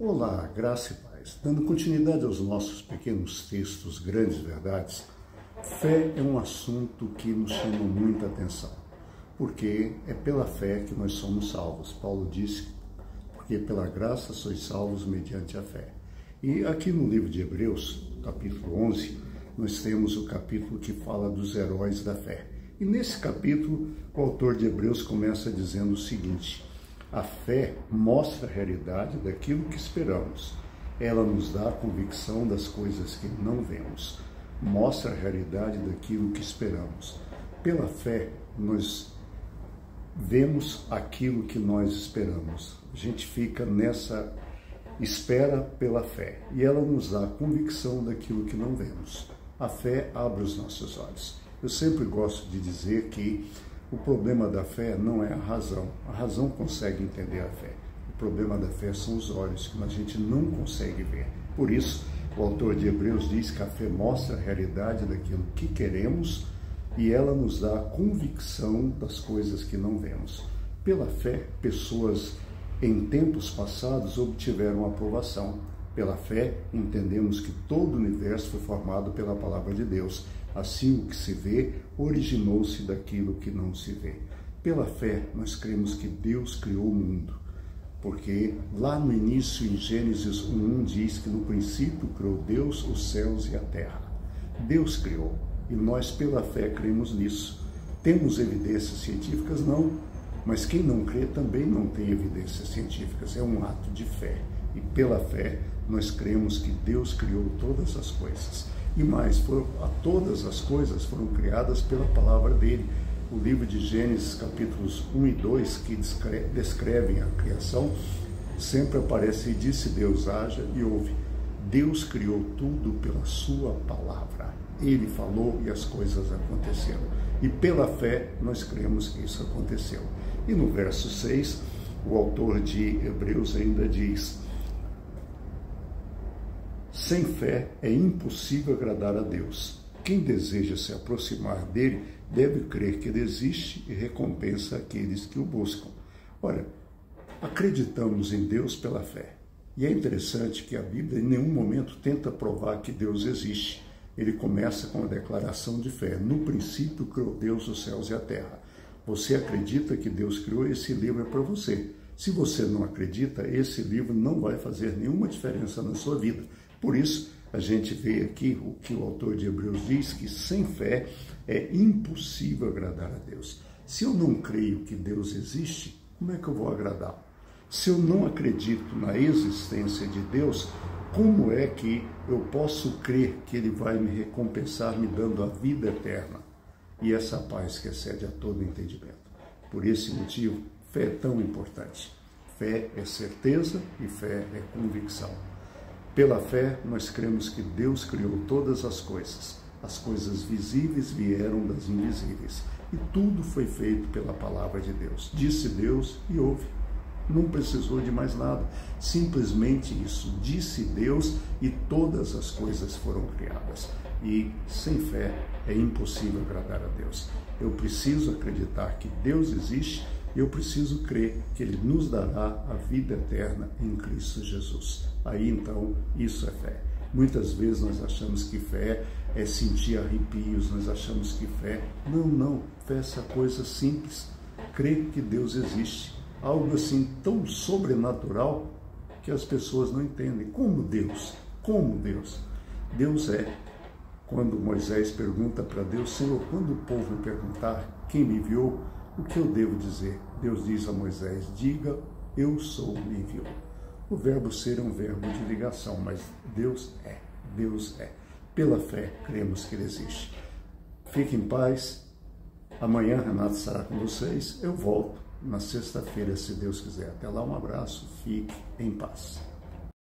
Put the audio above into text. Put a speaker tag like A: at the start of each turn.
A: Olá, graça e paz. Dando continuidade aos nossos pequenos textos, grandes verdades, fé é um assunto que nos chama muita atenção, porque é pela fé que nós somos salvos. Paulo disse, porque pela graça sois salvos mediante a fé. E aqui no livro de Hebreus, capítulo 11, nós temos o capítulo que fala dos heróis da fé. E nesse capítulo, o autor de Hebreus começa dizendo o seguinte: a fé mostra a realidade daquilo que esperamos. Ela nos dá a convicção das coisas que não vemos. Mostra a realidade daquilo que esperamos. Pela fé, nós vemos aquilo que nós esperamos. A gente fica nessa espera pela fé. E ela nos dá a convicção daquilo que não vemos. A fé abre os nossos olhos. Eu sempre gosto de dizer que o problema da fé não é a razão. A razão consegue entender a fé. O problema da fé são os olhos, que a gente não consegue ver. Por isso, o autor de Hebreus diz que a fé mostra a realidade daquilo que queremos e ela nos dá a convicção das coisas que não vemos. Pela fé, pessoas em tempos passados obtiveram aprovação. Pela fé, entendemos que todo o universo foi formado pela palavra de Deus. Assim, o que se vê originou-se daquilo que não se vê. Pela fé, nós cremos que Deus criou o mundo, porque lá no início, em Gênesis 1:1, diz que no princípio criou Deus os céus e a terra. Deus criou, e nós pela fé cremos nisso. Temos evidências científicas? Não, mas quem não crê também não tem evidências científicas, é um ato de fé. E pela fé, nós cremos que Deus criou todas as coisas. E mais, todas as coisas foram criadas pela palavra dele. O livro de Gênesis, capítulos 1 e 2, que descrevem a criação, sempre aparece: e disse Deus, haja, e houve. Deus criou tudo pela sua palavra. Ele falou e as coisas aconteceram. E pela fé, nós cremos que isso aconteceu. E no verso 6, o autor de Hebreus ainda diz: sem fé é impossível agradar a Deus. Quem deseja se aproximar dele deve crer que ele existe e recompensa aqueles que o buscam. Ora, acreditamos em Deus pela fé. E é interessante que a Bíblia em nenhum momento tenta provar que Deus existe. Ele começa com a declaração de fé. No princípio criou Deus os céus e a terra. Você acredita que Deus criou? Esse livro é para você. Se você não acredita, esse livro não vai fazer nenhuma diferença na sua vida. Por isso, a gente vê aqui o que o autor de Hebreus diz, que sem fé é impossível agradar a Deus. Se eu não creio que Deus existe, como é que eu vou agradá-lo? Se eu não acredito na existência de Deus, como é que eu posso crer que Ele vai me recompensar me dando a vida eterna e essa paz que excede a todo entendimento? Por esse motivo, fé é tão importante. Fé é certeza e fé é convicção. Pela fé, nós cremos que Deus criou todas as coisas. As coisas visíveis vieram das invisíveis. E tudo foi feito pela palavra de Deus. Disse Deus e houve. Não precisou de mais nada. Simplesmente isso. Disse Deus e todas as coisas foram criadas. E sem fé é impossível agradar a Deus. Eu preciso acreditar que Deus existe. Eu preciso crer que Ele nos dará a vida eterna em Cristo Jesus. Aí então, isso é fé. Muitas vezes nós achamos que fé é sentir arrepios, nós achamos que fé... Não, fé é essa coisa simples. Crer que Deus existe. Algo assim tão sobrenatural que as pessoas não entendem. Como Deus? Como Deus? Deus é. Quando Moisés pergunta para Deus: Senhor, quando o povo me perguntar quem me enviou, o que eu devo dizer? Deus diz a Moisés: diga, eu sou, me enviou. O verbo ser é um verbo de ligação, mas Deus é. Deus é. Pela fé, cremos que Ele existe. Fique em paz. Amanhã, Renato estará com vocês. Eu volto na sexta-feira, se Deus quiser. Até lá, um abraço. Fique em paz.